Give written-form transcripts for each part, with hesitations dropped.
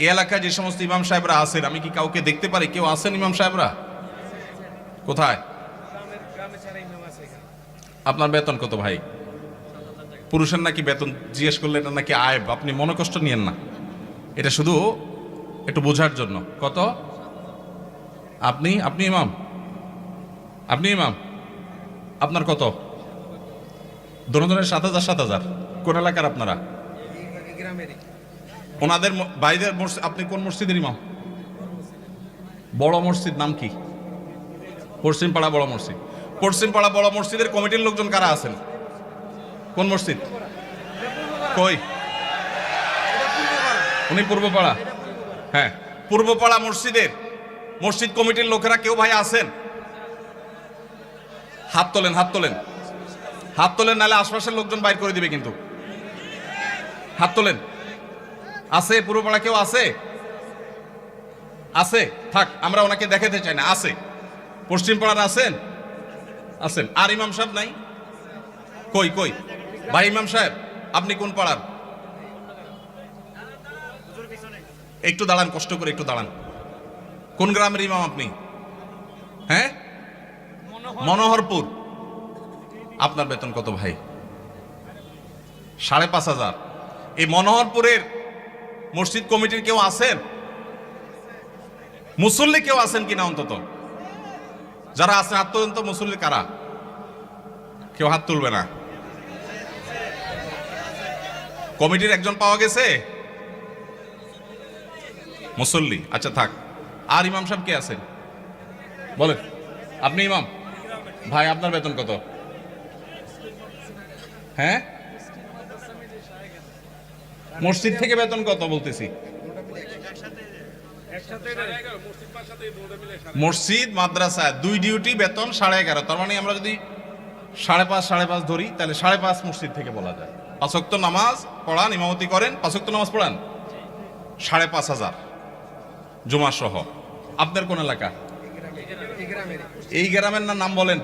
এই এলাকায় যে সমস্ত ইমাম সাহেবরা আছেন, আমি কি কাউকে দেখতে পারি? কেউ আছেন ইমাম সাহেবরা? কোথায়? আপনার বেতন কত ভাই? পুরুষের নাকি বেতন জিজ্ঞেস করলে এটা নাকি আয়ব, আপনি মনে কষ্ট নিয়েন না, এটা শুধু একটু বোঝার জন্য। কত? আপনি আপনি ইমাম, আপনি ইমাম, আপনার কত? দোনোজনের 7,000 7,000। কোন এলাকার আপনারা? ওনাদের বাইরের মসজিদ। আপনি কোন মসজিদের ইমাম? বড় মসজিদ নাম কি? পশ্চিম পাড়া বড় মসজিদ। পশ্চিম পাড়া বড় মসজিদের কমিটির লোকজন কারা আছেন? কোন মসজিদ? কই? উনি পূর্বপাড়া। হ্যাঁ, পূর্বপাড়া মসজিদের মসজিদ কমিটির লোকেরা কেউ ভাই আছেন? হাত তোলেন, হাত তোলেন, হাত তোলেন, নাহলে আশপাশের লোকজন বাইর করে দিবে কিন্তু। হাত তোলেন। আছে পূর্বপাড়া কেউ? আছে? আছে? থাক, আমরা ওনাকে দেখাতে চাই না। আছে? পশ্চিম পাড়ার আছেন? আছেন। আর ইমাম সাহেব নাই? কই কই ভাই ইমাম সাহেব, আপনি কোন পাড়ার? একটু দাঁড়ান, কষ্ট করে একটু দাঁড়ান। কোন গ্রামের ইমাম আপনি? হ্যাঁ, মনোহরপুর। আপনার বেতন কত ভাই? 5,500। এই মনোহরপুরের মসজিদ কমিটির কেউ আছেন? মুসল্লি কেউ আছেন কিনা অন্তত? যারা আছেন হাত তোলেন তো। মুসল্লি কারা? কেউ হাত তুলবে না। কমিটির একজন পাওয়া গেছে মুসল্লি। আচ্ছা থাক। আর ইমাম সাহেব কে আছেন বলেন? আপনি ইমাম ভাই, আপনার বেতন কত? হ্যাঁ, মসজিদ থেকে বেতন কত বলতেছি? মসজিদ মাদ্রাসা দুই ডিউটি বেতন 11.5। তার মানে আমরা যদি 5.5 ধরি, তাহলে 5.5 মসজিদ থেকে বলা যায়। 5 ওয়াক্ত নামাজ পড়ান, ইমামতি করেন, 5 ওয়াক্ত নামাজ পড়ান, 5,500 জুমা সহ। আপনার কোন এলাকা? এই গ্রামের নাম বলেন?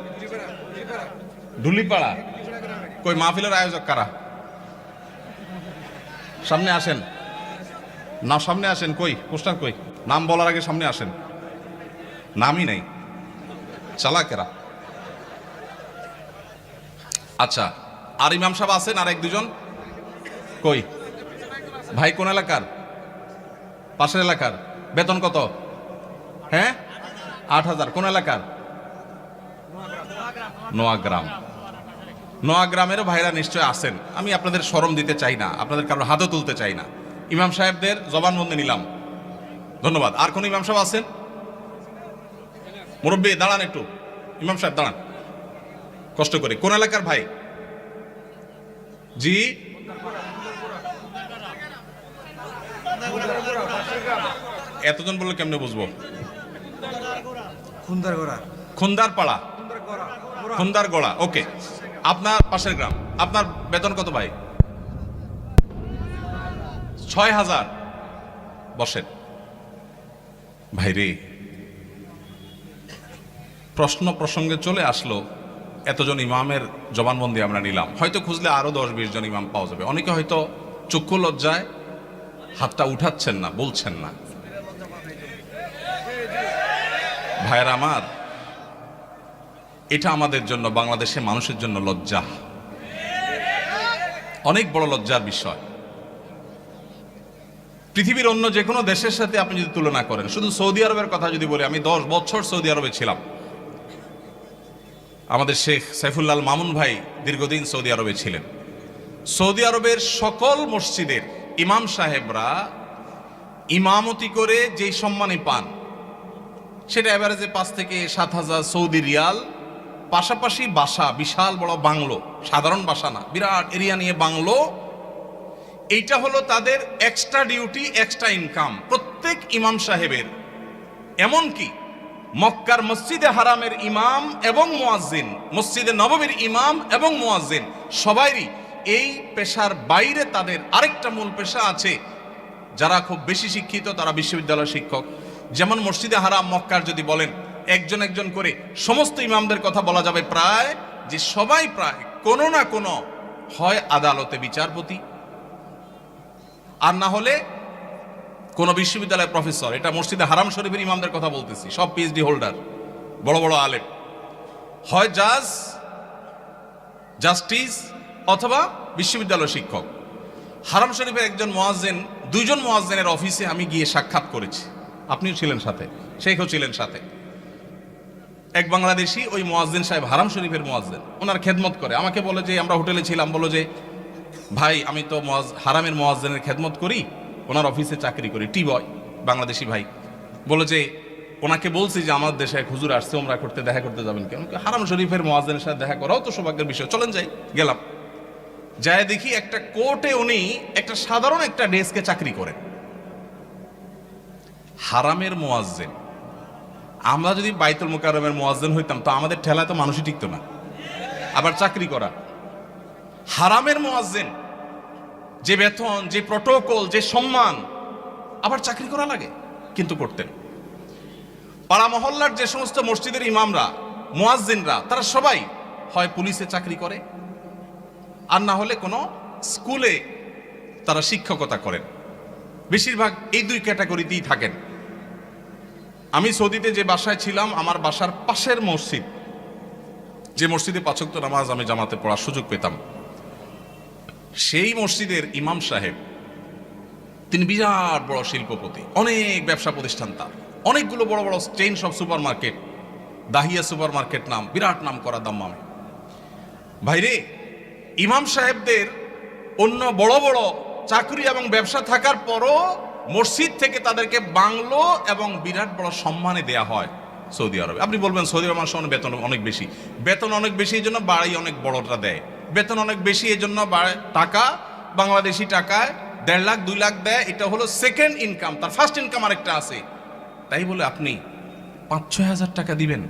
ঢুলিপাড়া। কই মাহফিলের আয়োজক কারা? সামনে আসেন না, সামনে আসেন। কই পোস্টার? কই নাম বলার আগে সামনে আসেন। নামই নাই, চালাকেরা। আচ্ছা, আর ইমাম সাহেব আছেন? আর 1-2 জন? কই ভাই, কোন এলাকার? পাশের এলাকার। বেতন কত? হ্যাঁ, 8,000। কোন এলাকার? নোয়াগ্রাম। নোয়াগ্রামেরও ভাইরা নিশ্চয় আছেন। আমি আপনাদের শরম দিতে চাই না, আপনাদের কারোর হাতও তুলতে চাই না। ইমাম সাহেবদের জবানবন্দি নিলাম, ধন্যবাদ। আর কোন ইমাম সাহেব আছেন? মুরব্বী দাঁড়ান একটু। ইমাম সাহেব দাঁড়ান কষ্ট করে। কোন এলাকার ভাই? জি, এতজন বললে কেমনে বুঝবো? খুন্দারপাড়া, খুন্দারগড়া। ওকে, আপনার পাশের গ্রাম। আপনার বেতন কত ভাই? 6,000। বসেন ভাইরে। প্রশ্ন প্রসঙ্গে চলে আসলো, এতজন ইমামের জবানবন্দি আমরা নিলাম। হয়তো খুঁজলে আরো 10-20 জন ইমাম পাওয়া যাবে। অনেকে হয়তো চক্ষু লজ্জায় হাতটা উঠাচ্ছেন না, বলছেন না। ভাইয়েরা আমার, এটা আমাদের জন্য, বাংলাদেশের মানুষের জন্য লজ্জা, অনেক বড় লজ্জার বিষয়। পৃথিবীর অন্য যে কোনো দেশের সাথে আপনি যদি তুলনা করেন, শুধু সৌদি আরবের কথা যদি বলি, আমি 10 বছর সৌদি আরবে ছিলাম। আমাদের শেখ সাইফুল্লাহ মামুন ভাই দীর্ঘদিন সৌদি আরবে ছিলেন। সৌদি আরবের সকল মসজিদের ইমাম সাহেবরা ইমামতি করে যেই সম্মানী পান, সেটা এভারেজে 5 থেকে 7,000 সৌদি রিয়াল। পাশাপাশি বাসা, বিশাল বড় বাংলো, সাধারণ বাসা না, বিরাট এরিয়া নিয়ে বাংলো। এইটা হলো তাদের এক্সট্রা ডিউটি, এক্সট্রা ইনকাম প্রত্যেক ইমাম সাহেবের। এমনকি মক্কার মসজিদে হারামের ইমাম এবং মুয়াজ্জিন, মসজিদে নববীর ইমাম এবং মুয়াজ্জিন, সবাইরই এই পেশার বাইরে তাদের আরেকটা মূল পেশা আছে। যারা খুব বেশি শিক্ষিত তারা বিশ্ববিদ্যালয়ের শিক্ষক। যেমন মসজিদে হারাম মক্কার যদি বলেন একজন একজন করে সমস্ত ইমামদের কথা বলা যাবে, প্রায় যে সবাই প্রায় কোনো না কোনো হয় আদালতে বিচারপতি, আর না হলে কোন বিশ্ববিদ্যালয়ের প্রফেসর, এটা মসজিদে হারাম শরীফের ইমামদের কথা বলতেছি, সব পিএইচডি হোল্ডার, বড় বড় আলেম, হয় জাজ, জাস্টিস অথবা বিশ্ববিদ্যালয় শিক্ষক। হারাম শরীফের একজন মুয়াজ্জিন, দুইজন মুয়াজ্জিনের অফিসে আমি গিয়ে সাক্ষাৎ করেছি, আপনিও ছিলেন সাথে, শেখও ছিলেন সাথে। এক বাংলাদেশি ওই মুয়াজ্জিন সাহেব, হারাম শরীফের মুয়াজ্জিন, ওনার খেদমত করে। আমাকে বলে যে, আমরা হোটেলে ছিলাম, বলো যে ভাই আমি তো হারামের মুয়াজ্জিনের খেদমত করি, ওনার অফিসে চাকরি করি, টি বয়, বাংলাদেশি ভাই। বলো যে ওনাকে বলছি যে আমার দেশে এক হুজুর আসছে, ওমরা করতে, দেখা করতে যাবেন কেন? হারাম শরীফের মুয়াজ্জিনের সাথে দেখা করাও তো সৌভাগ্যের বিষয়, চলেন যাই। গেলাম, যায় দেখি একটা কোর্টে উনি একটা সাধারণ একটা ডেস্কে চাকরি করেন, হারামের মুয়াজ্জিন। আমরা যদি বাইতুল মুকাররমের মুয়াজ্জিন হইতাম তো আমাদের ঠেলায় তো মানুষই টিকতো না, আবার চাকরি করা। হারামের মুয়াজ্জিন, যে বেতন, যে প্রটোকল, যে সম্মান, আবার চাকরি করা লাগে, কিন্তু করতেন। পাড়া মহল্লার যে সমস্ত মসজিদের ইমামরা, মুয়াজ্জিনরা, তারা সবাই হয় পুলিশে চাকরি করে, আর না হলে কোনো স্কুলে তারা শিক্ষকতা করেন। বেশিরভাগ এই দুই ক্যাটাগরিতেই থাকেন। আমি সৌদিতে যে বাসায় ছিলাম, আমার বাসার পাশের মসজিদ, যে মসজিদে ৫ ওয়াক্ত নামাজ আমি জামাতে পড়ার সুযোগ পেতাম, সেই মসজিদের ইমাম সাহেব, তিনি বিরাট বড় শিল্পপতি, অনেক ব্যবসা প্রতিষ্ঠান তার, অনেকগুলো বড় বড় চেইন সব super market, Dahiya super market নাম, বিরাট নাম করা দাম্মামে। ভাইরে, ইমাম সাহেবদের অন্য বড় বড় চাকরি এবং ব্যবসা থাকার পরও মসজিদ থেকে তাদেরকে বাংলো এবং বিরাট বড় সম্মানে দেয়া হয় সৌদি আরবে। আপনি বলবেন সৌদি আরব মানুষের বেতন অনেক বেশি, বেতন অনেক বেশি এই জন্য বাড়ি অনেক বড়টা দেয়, বেতন অনেক বেশি এই জন্য টাকা, বাংলাদেশি টাকায় ১.৫ লাখ ২ লাখ দেয়, এটা হলো সেকেন্ড ইনকাম, তার ফার্স্ট ইনকাম আরেকটা আছে। তাই বলে আপনি ৫-৬ হাজার টাকা দিবেন?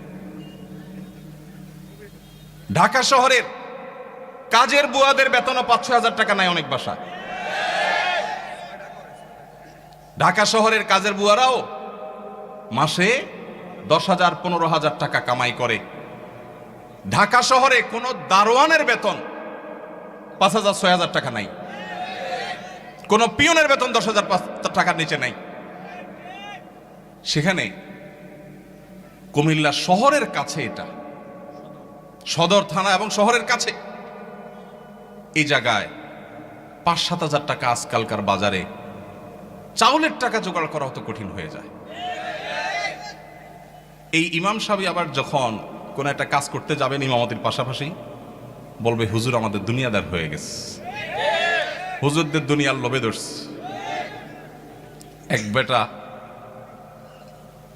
ঢাকা শহরের কাজের বুয়াদের বেতনও ৫-৬ হাজার টাকা নাই অনেক বাসা। ঢাকা শহরের কাজের বুয়ারাও মাসে ১০,০০০, ১৫,০০০ টাকা কামাই করে। ঢাকা শহরে কোনো দারোয়ানের বেতন ৫,০০০-৬,০০০ টাকা নাই, কোনো পিয়নের বেতন ১০,০০০ টাকার নিচে নাই। সেখানে কুমিল্লা শহরের কাছে, এটা সদর থানা এবং শহরের কাছে, এই জায়গায় ৫-৭ হাজার টাকা আজকালকার বাজারে চাউলের টাকা জোগাড় করা হতো কঠিন হয়ে যায়। এই ইমাম সাহেব আবার যখন কোন একটা কাজ করতে যাবেন ইমামতির পাশাপাশি, বলবে হুজুর আমাদের দুনিয়াদার হয়ে গেছে, হুজুরদের দুনিয়ার লোভে ধরছে। এক বেটা,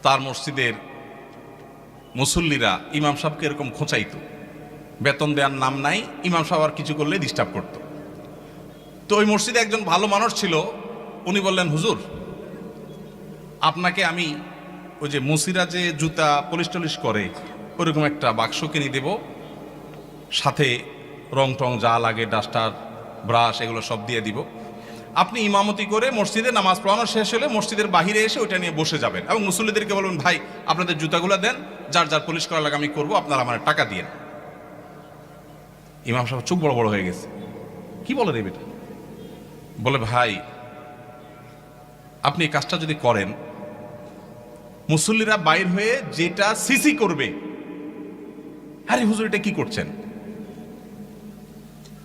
তার মসজিদের মুসল্লিরা ইমাম সাহেবকে এরকম খোঁচাইতো, বেতন দেওয়ার নাম নাই, ইমাম সাহেব আর কিছু করলে ডিস্টার্ব করত। তো ওই মসজিদে একজন ভালো মানুষ ছিল, উনি বললেন হুজুর আপনাকে আমি ওই যে মুসিরা যে জুতা পলিশ টলিশ করে ওরকম একটা বাক্স কিনে দেব, সাথে রং টং যা লাগে, ডাস্টার, ব্রাশ, এগুলো সব দিয়ে দিব। আপনি ইমামতি করে মসজিদে নামাজ পড়ানো শেষ হলে মসজিদের বাহিরে এসে ওইটা নিয়ে বসে যাবেন এবং মুসল্লিদেরকে বলবেন ভাই আপনাদের জুতাগুলো দেন, যার যার পলিশ করা লাগে আমি করবো, আপনারা আমার টাকা দিয়ে। ইমাম সাহেব চোখ বড় বড় হয়ে গেছে, কি বলে রে বেটা? বলে ভাই আপনি এই কাজটা যদি করেন, মুসল্লিরা বাইর হয়ে যেটা সিসি করবে, আরে হুজুর এটা কি করছেন?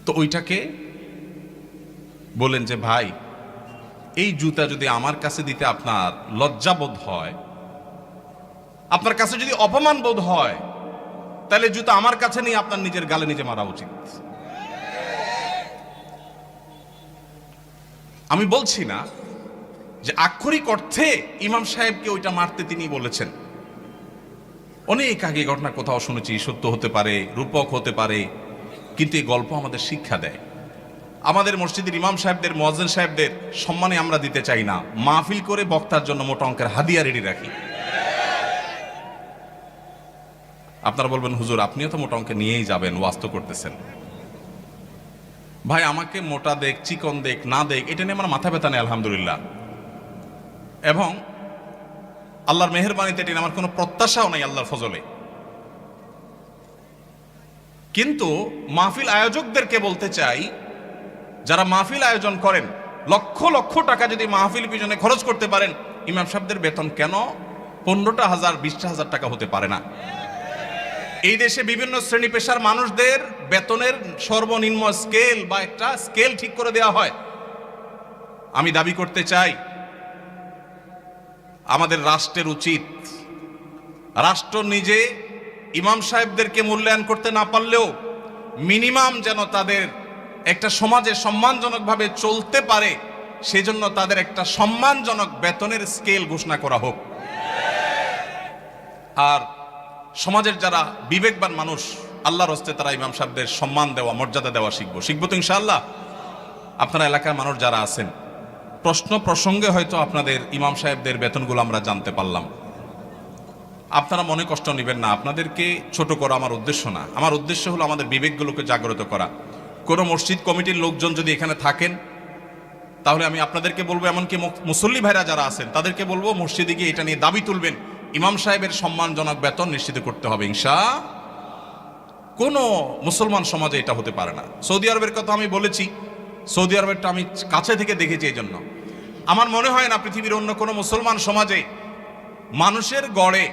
তো ওইটাকে বলেন যে ভাই এই জুতা যদি আমার কাছে দিতে আপনার লজ্জাবোধ হয়, আপনার কাছে যদি অপমান বোধ হয়, তাহলে জুতা আমার কাছে নিয়ে আপনার নিজের গালে নিজে মারা উচিত। আমি বলছি না যে আক্ষরিক অর্থে ইমাম সাহেবকে ওইটা মারতে তিনি বলেছেন, অনেক আগে ঘটনা কোথাও শুনেছি, সত্য হতে পারে, রূপক হতে পারে, কিন্তু এই গল্প আমাদের শিক্ষা দেয়। আমাদের মসজিদের ইমাম সাহেবদের, মুয়াজ্জিন সাহেবদের সম্মানে আমরা দিতে চাই না, মাহফিল করে বক্তার জন্য মোটা অঙ্কের হাদিয়া রেডি রাখি। আপনারা বলবেন হুজুর আপনিও তো মোটা অঙ্কে নিয়েই যাবেন, ওয়াজ তো করতেছেন। ভাই আমাকে মোটা দেখ, চিকন দেখ, না দেখ, এটা নিয়ে আমার মাথা ব্যথা নেই আলহামদুলিল্লাহ, এবং আল্লাহর মেহেরবানিতে এটা আমার কোনো প্রত্যাশাও নাই আল্লাহর ফজলে। কিন্তু মাহফিল আয়োজকদেরকে বলতে চাই, যারা মাহফিল আয়োজন করেন লক্ষ লক্ষ টাকা যদি মাহফিল পিছনে খরচ করতে পারেন, ইমাম সাহেবদের বেতন কেন 15,000 20,000 টাকা হতে পারে না? এই দেশে বিভিন্ন শ্রেণী পেশার মানুষদের বেতনের সর্বনিম্ন স্কেল বা একটা স্কেল ঠিক করে দেওয়া হয়। আমি দাবি করতে চাই, আমাদের রাষ্ট্রের উচিত, রাষ্ট্র নিজে ইমাম সাহেবদেরকে মূল্যায়ন করতে না পারলেও মিনিমাম যেন তাদের একটা সমাজে সম্মানজনকভাবে চলতে পারে, সেজন্য তাদের একটা সম্মানজনক বেতনের স্কেল ঘোষণা করা হোক। আর সমাজের যারা বিবেকবান মানুষ, আল্লাহর হস্তে তারা ইমাম সাহেবদের সম্মান দেওয়া, মর্যাদা দেওয়া শিখবো তো ইনশাআল্লাহ। আপনারা এলাকার মানুষ যারা আছেন, প্রশ্ন প্রসঙ্গে হয়তো আপনাদের ইমাম সাহেবদের বেতনগুলো আমরা জানতে পারলাম, আপনারা মনে কষ্ট নেবেন না। আপনাদেরকে ছোট করা আমার উদ্দেশ্য না। আমার উদ্দেশ্য হলো আমাদের বিবেকগুলোকে জাগ্রত করা। কোনো মসজিদ কমিটির লোকজন যদি এখানে থাকেন, তাহলে আমি আপনাদেরকে বলবো, এমনকি মুসল্লি ভাইরা যারা আছেন তাদেরকে বলবো, মসজিদে গিয়ে এটা নিয়ে দাবি তুলবেন, ইমাম সাহেবের সম্মানজনক বেতন নিশ্চিত করতে হবে ইনশাআল্লাহ। কোনো মুসলমান সমাজে এটা হতে পারে না। সৌদি আরবের কথা আমি বলেছি, সৌদি আরবেরটা আমি কাছে থেকে দেখেছি। এই জন্য আমার মনে হয় না পৃথিবীর অন্য কোনো মুসলমান সমাজে মানুষের গড়ে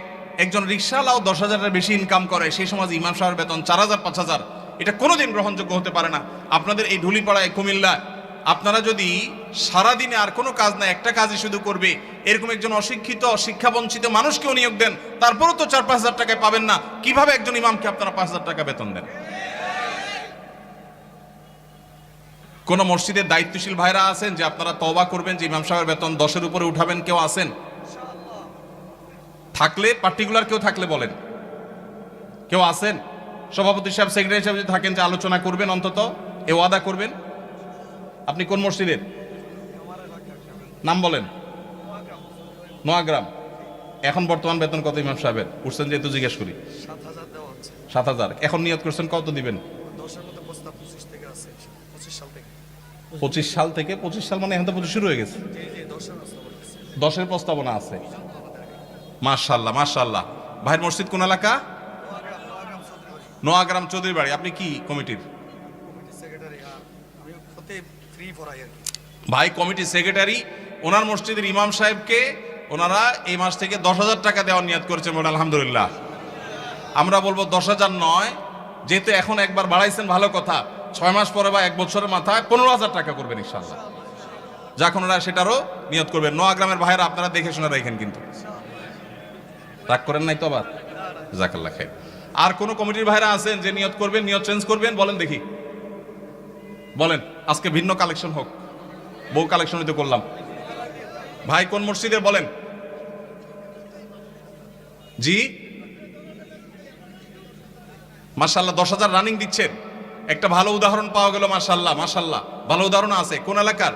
একজন রিকশাওয়ালাও 10,000-এর বেশি ইনকাম করে, সেই সমাজে ইমাম সাহেবের বেতন 4,000 5,000, এটা কোনোদিন গ্রহণযোগ্য হতে পারে না। আপনাদের এই ঢুলিপাড়ায়, কুমিল্লা, আপনারা যদি সারাদিনে আর কোনো কাজ না, একটা কাজই শুধু করবে, এরকম একজন অশিক্ষিত শিক্ষাবঞ্চিত মানুষকেও নিয়োগ দেন, তারপরও তো 4-5 হাজার টাকায় পাবেন না। কিভাবে একজন ইমামকে আপনারা 5,000 টাকা বেতন দেন? কোন মসজিদের দায়িত্বশীল ভাইরা আছেন যে আপনারা তওবা করবেন যে ইমাম সাহেবের বেতন 10-এর উপরে উঠাবেন? কেউ আছেন? থাকলে পার্টিকুলার কেউ থাকলে বলেন। কেউ আছেন? সভাপতি সাহেব, সেক্রেটারি সাহেব যদি থাকেন যে আলোচনা করবেন, অন্তত এ ওয়াদা করবেন। আপনি কোন মসজিদের নাম বলেন? নোয়াগ্রাম। এখন বর্তমান বেতন কত ইমাম সাহেবের? উঠছেন যেহেতু জিজ্ঞেস করি। 7,000। এখন নিয়ত করছেন কত দিবেন? 25 সাল থেকে। 25 সাল মানে এখন তো 25 শুরু হয়ে গেছে। 10-এর প্রস্তাবনা আছে। মাশাআল্লাহ মাশাআল্লাহ। ভাইয়ের মসজিদ কোন এলাকা? নোয়াগ্রাম চৌধুরী বাড়ি। আপনি কি কমিটির? ভাই কমিটি সেক্রেটারি। ওনার মসজিদের ইমাম সাহেবকে ওনারা এই মাস থেকে 10,000 টাকা দেওয়ার নিয়ত করেছেন। বলেন আলহামদুলিল্লাহ। আমরা বলবো 10,000 নয়, যেহেতু এখন একবার বাড়াইছেন ভালো কথা, 6 মাস পরে বা 1 বছরের মাথায় 15,000 টাকা করবেন ইনশাআল্লাহ। যখন ওরা সেটারও নিয়ত করবেন। নোয়াগ্রামের ভাইয়েরা আপনারা দেখে শুনে রাখেন, কিন্তু রাগ করেন নাই তো আবার? জাযাকাল্লাহ খাইর। আর কোন কমিটির ভাইরা আছেন যে নিয়ত করবেন, নিয়ত চেঞ্জ করবেন? বলেন দেখি, বলেন। আজকে ভিন্ন কালেকশন হোক, বউ কালেকশনই তো করলাম। ভাই কোন মসজিদের বলেন? জি মাশাআল্লাহ, 10,000 রানিং দিচ্ছেন। একটা ভালো উদাহরণ পাওয়া গেল। মাশাআল্লাহ মাশাআল্লাহ, ভালো উদাহরণ আছে। কোন এলাকার?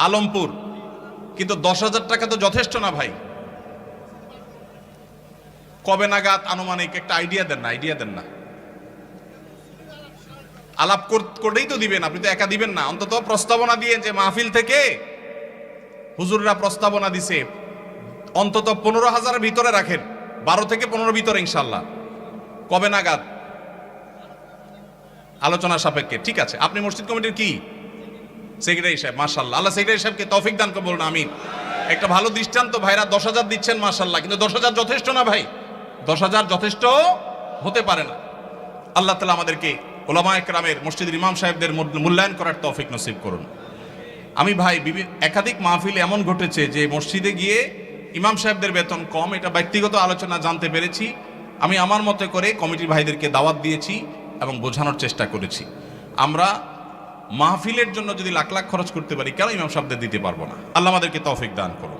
আলমপুর। কিন্তু 10,000 টাকা তো যথেষ্ট না ভাই। কবে নাগাদ আনুমানিক একটা আইডিয়া দেন না? আইডিয়া দেন না, আলাপ করেই তো দিবেন। আপনি তো একা দিবেন না, অন্তত প্রস্তাবনা দিয়ে, যে মাহফিল থেকে হুজুররা প্রস্তাবনা দিছে, অন্তত 15,000-এর ভিতরে রাখেন, 12 থেকে 15 ভিতরে ইনশাআল্লাহ। কবে নাগাদ? আলোচনা সাপেক্ষে। ঠিক আছে। আপনি মসজিদ কমিটির কি সেক্রেটারি সাহেব? মাশাআল্লাহ, আল্লাহ সেক্রেটারি সাহেবকে তৌফিক দান করুন, বলুন আমিন। একটা ভালো দৃষ্টান্ত। ভাইরা 10,000 দিচ্ছেন মাশাআল্লাহ, কিন্তু 10,000 যথেষ্ট না ভাই। 10,000 যথেষ্ট হতে পারে না। আল্লাহ তাআলা আমাদেরকে উলামায়ে কেরামের, মসজিদের ইমাম সাহেবদের মূল্যায়ন করার তৌফিক নসিব করুন। আমি ভাই একাধিক মাহফিল এমন ঘটেছে যে মসজিদে গিয়ে ইমাম সাহেবদের বেতন কম, এটা ব্যক্তিগত আলোচনা জানতে পেরেছি। আমি আমার মতে করে কমিটির ভাইদেরকে দাওয়াত দিয়েছি এবং বোঝানোর চেষ্টা করেছি। আমরা মাহফিলের জন্য যদি লাখ লাখ খরচ করতে পারি, কেন ইমাম সাহেবদের দিতে পারবো না? আল্লাহ আমাদেরকে তৌফিক দান করুন।